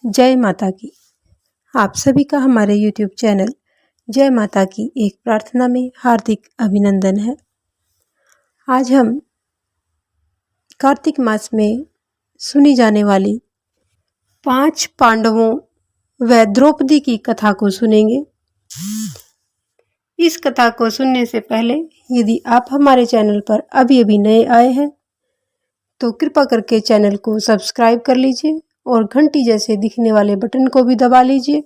जय माता की। आप सभी का हमारे YouTube चैनल जय माता की एक प्रार्थना में हार्दिक अभिनंदन है। आज हम कार्तिक मास में सुनी जाने वाली 5 पांडवों व द्रौपदी की कथा को सुनेंगे। इस कथा को सुनने से पहले यदि आप हमारे चैनल पर अभी नए आए हैं तो कृपा करके चैनल को सब्सक्राइब कर लीजिए और घंटी जैसे दिखने वाले बटन को भी दबा लीजिए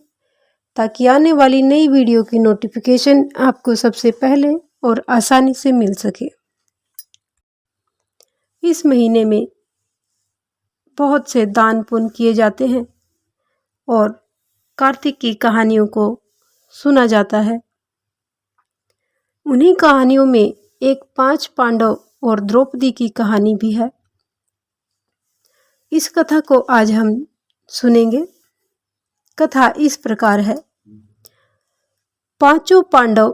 ताकि आने वाली नई वीडियो की नोटिफिकेशन आपको सबसे पहले और आसानी से मिल सके। इस महीने में बहुत से दान पुण्य किए जाते हैं और कार्तिक की कहानियों को सुना जाता है। उन्हीं कहानियों में एक 5 पांडव और द्रौपदी की कहानी भी है। इस कथा को आज हम सुनेंगे। कथा इस प्रकार है। 5 पांडव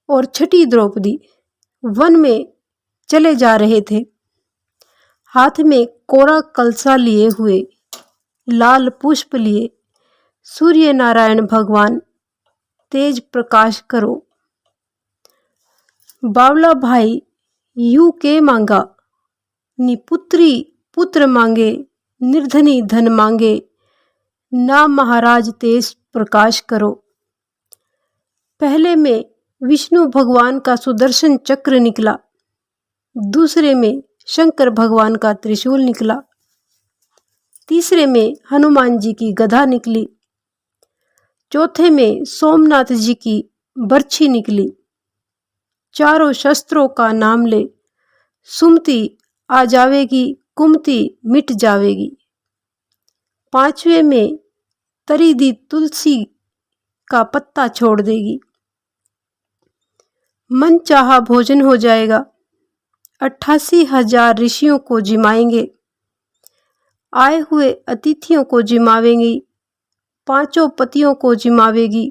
और छठी द्रौपदी वन में चले जा रहे थे। हाथ में कोरा कलसा लिए हुए, लाल पुष्प लिए, सूर्य नारायण भगवान तेज प्रकाश करो, बावला भाई यू के मांगा, निपुत्री पुत्र मांगे, निर्धनी धन मांगे, ना महाराज तेज प्रकाश करो। पहले में विष्णु भगवान का सुदर्शन चक्र निकला, दूसरे में शंकर भगवान का त्रिशूल निकला, तीसरे में हनुमान जी की गदा निकली, चौथे में सोमनाथ जी की बर्छी निकली। चारों शस्त्रों का नाम ले, सुमति आ जावेगी, कुमति मिट जावेगी। पांचवे में तरी दी तुलसी का पत्ता छोड़ देगी, मन चाहा भोजन हो जाएगा। 88,000 ऋषियों को जिमाएंगे, आए हुए अतिथियों को जिमावेंगी, 5 पतियों को जिमावेगी,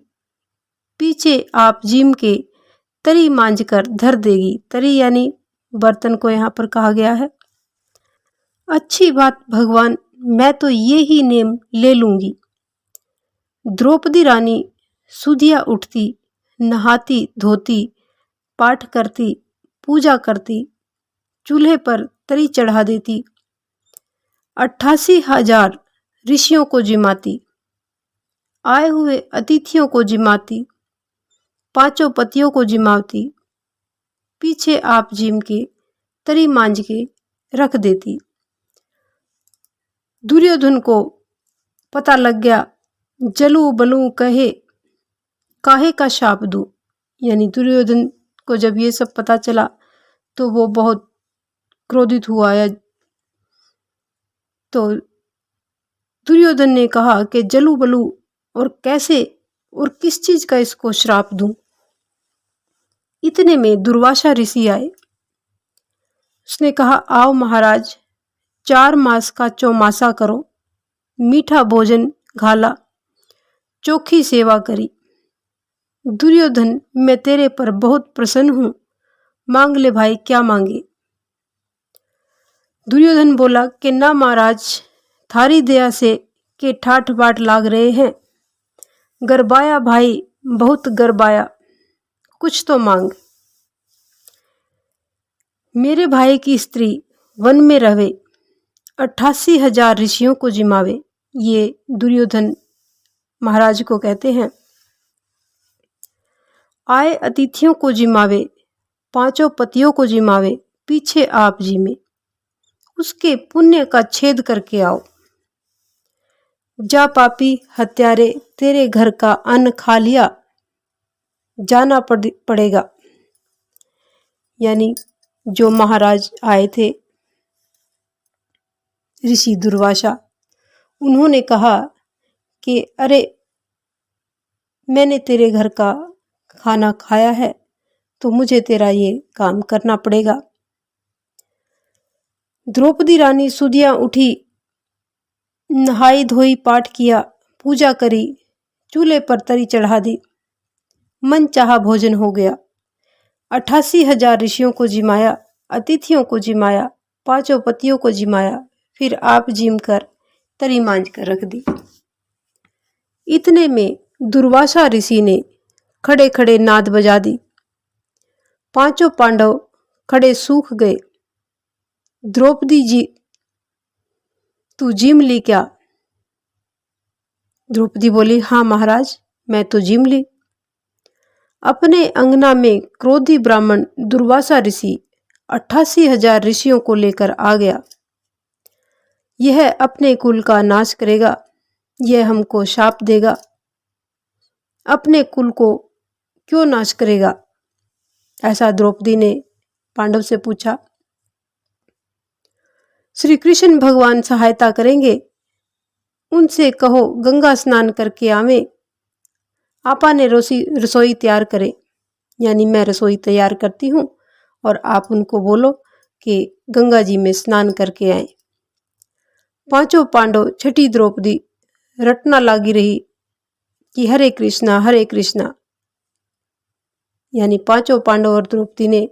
पीछे आप जिम के तरी मांझ कर धर देगी। तरी यानी बर्तन को यहाँ पर कहा गया है। अच्छी बात भगवान, मैं तो ये ही नेम ले लूंगी। द्रौपदी रानी सुधिया उठती, नहाती धोती, पाठ करती, पूजा करती, चूल्हे पर तरी चढ़ा देती, 88,000 ऋषियों को जिमाती, आए हुए अतिथियों को जिमाती, 5 पतियों को जिमाती, पीछे आप जिम के तरी मांझ के रख देती। दुर्योधन को पता लग गया, जलू बलू कहे काहे का शाप दूं। यानी दुर्योधन को जब ये सब पता चला तो वो बहुत क्रोधित हुआ। तो दुर्योधन ने कहा कि जलू बलू और कैसे और किस चीज का इसको श्राप दूं। इतने में दुर्वासा ऋषि आए। उसने कहा, आओ महाराज, 4 मास का चौमासा करो, मीठा भोजन घाला, चोखी सेवा करी। दुर्योधन, मैं तेरे पर बहुत प्रसन्न हूं, मांग ले भाई, क्या मांगे। दुर्योधन बोला कि ना महाराज, थारी दया से के ठाठ बाट लाग रहे हैं, गरबाया भाई, बहुत गरबाया, कुछ तो मांग। मेरे भाई की स्त्री वन में रहे, 88,000 ऋषियों को जिमावे। ये दुर्योधन महाराज को कहते हैं। आए अतिथियों को जिमावे, 5 पतियों को जिमावे, पीछे आप जिमे, उसके पुण्य का छेद करके आओ। जा पापी हत्यारे, तेरे घर का अन्न खा लिया, जाना पड़ेगा। यानी जो महाराज आए थे ऋषि दुर्वासा, उन्होंने कहा कि अरे, मैंने तेरे घर का खाना खाया है तो मुझे तेरा ये काम करना पड़ेगा। द्रौपदी रानी सुधिया उठी, नहाई धोई, पाठ किया, पूजा करी, चूल्हे पर तरी चढ़ा दी, मन चाहा भोजन हो गया। 88,000 ऋषियों को जिमाया, अतिथियों को जिमाया, 5 पतियों को जिमाया, फिर आप जिम कर तरी मांझ कर रख दी। इतने में दुर्वासा ऋषि ने खड़े खड़े नाद बजा दी। पांचों पांडव खड़े सूख गए। द्रौपदी जी, तू जिम ली क्या? द्रौपदी बोली, हाँ महाराज, मैं तो जिम ली। अपने अंगना में क्रोधी ब्राह्मण दुर्वासा ऋषि 88,000 ऋषियों को लेकर आ गया। यह अपने कुल का नाश करेगा, यह हमको शाप देगा। अपने कुल को क्यों नाश करेगा? ऐसा द्रौपदी ने पांडव से पूछा। श्री कृष्ण भगवान सहायता करेंगे, उनसे कहो गंगा स्नान करके आवे। आपा ने रसोई तैयार करे, यानी मैं रसोई तैयार करती हूँ और आप उनको बोलो कि गंगा जी में स्नान करके आए। पांचों पांडव छठी द्रौपदी रटना लागी रही कि हरे कृष्णा, यानी पांचों पांडव और द्रौपदी ने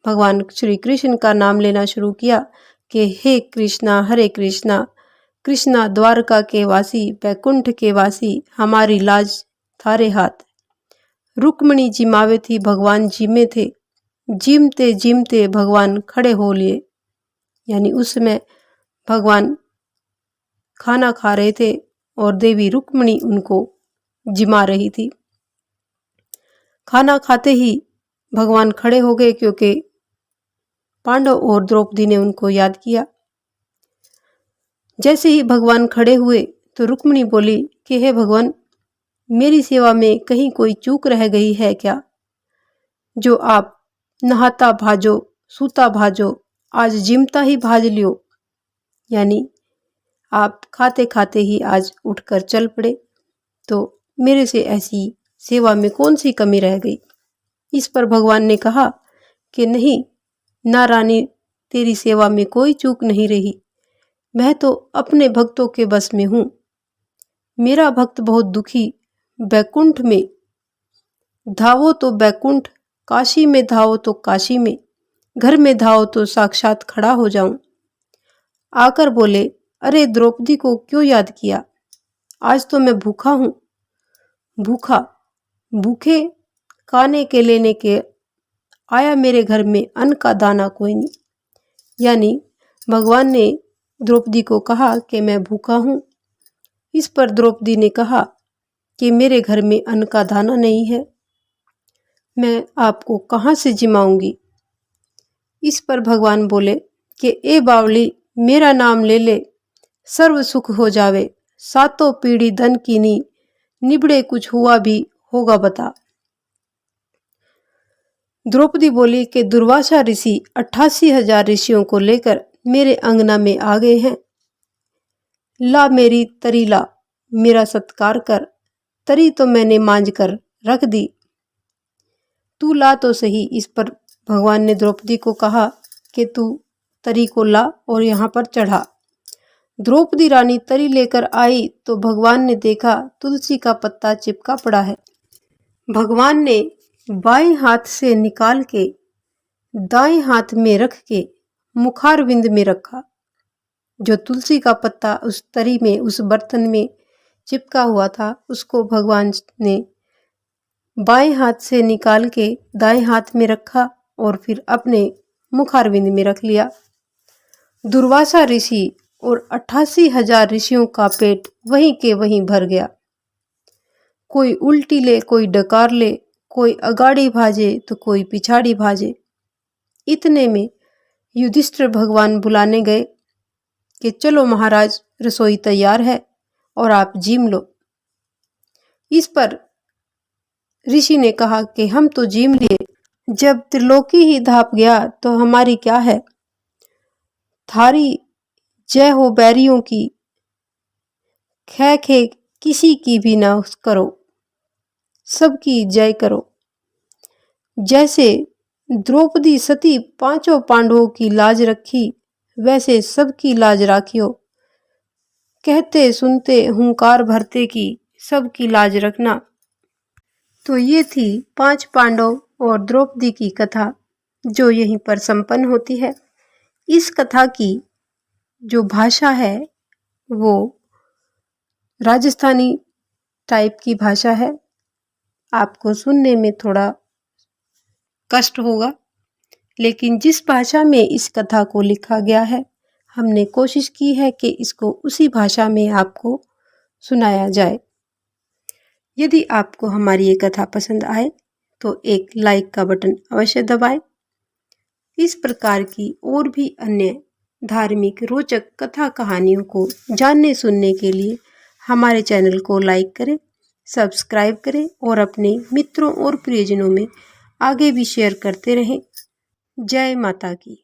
भगवान श्री कृष्ण का नाम लेना शुरू किया कि हे कृष्णा, हरे कृष्णा, कृष्णा द्वारका के वासी, बैकुंठ के वासी, हमारी लाज थारे हाथ। रुक्मणी जिमावे थी, भगवान जिमे थे। जिमते जिमते भगवान खड़े हो लिए, यानी उस समय भगवान खाना खा रहे थे और देवी रुक्मणी उनको जिमा रही थी। खाना खाते ही भगवान खड़े हो गए क्योंकि पांडव और द्रौपदी ने उनको याद किया। जैसे ही भगवान खड़े हुए तो रुक्मणी बोली कि हे भगवान, मेरी सेवा में कहीं कोई चूक रह गई है क्या, जो आप नहाता भाजो, सूता भाजो, आज जिमता ही भाज लियो, यानी आप खाते खाते ही आज उठकर चल पड़े, तो मेरे से ऐसी सेवा में कौन सी कमी रह गई। इस पर भगवान ने कहा कि नहीं ना रानी, तेरी सेवा में कोई चूक नहीं रही। मैं तो अपने भक्तों के बस में हूँ। मेरा भक्त बहुत दुखी बैकुंठ में धावो तो बैकुंठ, काशी में धावो तो काशी में, घर में धावो तो साक्षात खड़ा हो जाऊं। आकर बोले, अरे द्रौपदी को क्यों याद किया, आज तो मैं भूखा हूं। भूखा भूखे खाने के लेने के आया, मेरे घर में अन्न का दाना कोई नहीं। यानी भगवान ने द्रौपदी को कहा कि मैं भूखा हूं। इस पर द्रौपदी ने कहा कि मेरे घर में अन्न का दाना नहीं है, मैं आपको कहाँ से जिमाऊंगी। इस पर भगवान बोले कि ए बावली, मेरा नाम ले ले, सर्व सुख हो जावे, सातों पीढ़ी धन की नी, निबड़े कुछ हुआ भी होगा बता। द्रौपदी बोली कि दुर्वासा ऋषि 88,000 ऋषियों को लेकर मेरे अंगना में आ गए हैं। ला मेरी तरी ला, मेरा सत्कार कर। तरी तो मैंने मांझ कर रख दी, तू ला तो सही। इस पर भगवान ने द्रौपदी को कहा कि तू तरी को ला और यहाँ पर चढ़ा। द्रौपदी रानी तरी लेकर आई तो भगवान ने देखा तुलसी का पत्ता चिपका पड़ा है। भगवान ने बाएं हाथ से निकाल के दाएं हाथ में रख के मुखारविंद में रखा। जो तुलसी का पत्ता उस तरी में, उस बर्तन में चिपका हुआ था, उसको भगवान ने बाएं हाथ से निकाल के दाएं हाथ में रखा और फिर अपने मुखारविंद में रख लिया। दुर्वासा ऋषि और 88,000 ऋषियों का पेट वहीं के वहीं भर गया। कोई उल्टी ले, कोई डकार ले, कोई अगाड़ी भाजे तो कोई पिछाड़ी भाजे। इतने में युधिष्ठिर भगवान बुलाने गए कि चलो महाराज, रसोई तैयार है और आप जिम लो। इस पर ऋषि ने कहा कि हम तो जिम लिए, जब त्रिलोकी ही धाप गया तो हमारी क्या है। थारी जय हो बैरियों की, खे खे किसी की भी ना करो, सबकी जय करो। जैसे द्रौपदी सती पांचों पांडवों की लाज रखी, वैसे सबकी लाज राखियो। कहते सुनते हुंकार भरते की, सबकी लाज रखना। तो ये थी 5 पांडव और द्रौपदी की कथा, जो यहीं पर संपन्न होती है। इस कथा की जो भाषा है वो राजस्थानी टाइप की भाषा है, आपको सुनने में थोड़ा कष्ट होगा, लेकिन जिस भाषा में इस कथा को लिखा गया है, हमने कोशिश की है कि इसको उसी भाषा में आपको सुनाया जाए। यदि आपको हमारी ये कथा पसंद आए तो एक लाइक का बटन अवश्य दबाएं। इस प्रकार की और भी अन्य धार्मिक रोचक कथा कहानियों को जानने सुनने के लिए हमारे चैनल को लाइक करें, सब्सक्राइब करें और अपने मित्रों और प्रियजनों में आगे भी शेयर करते रहें। जय माता की।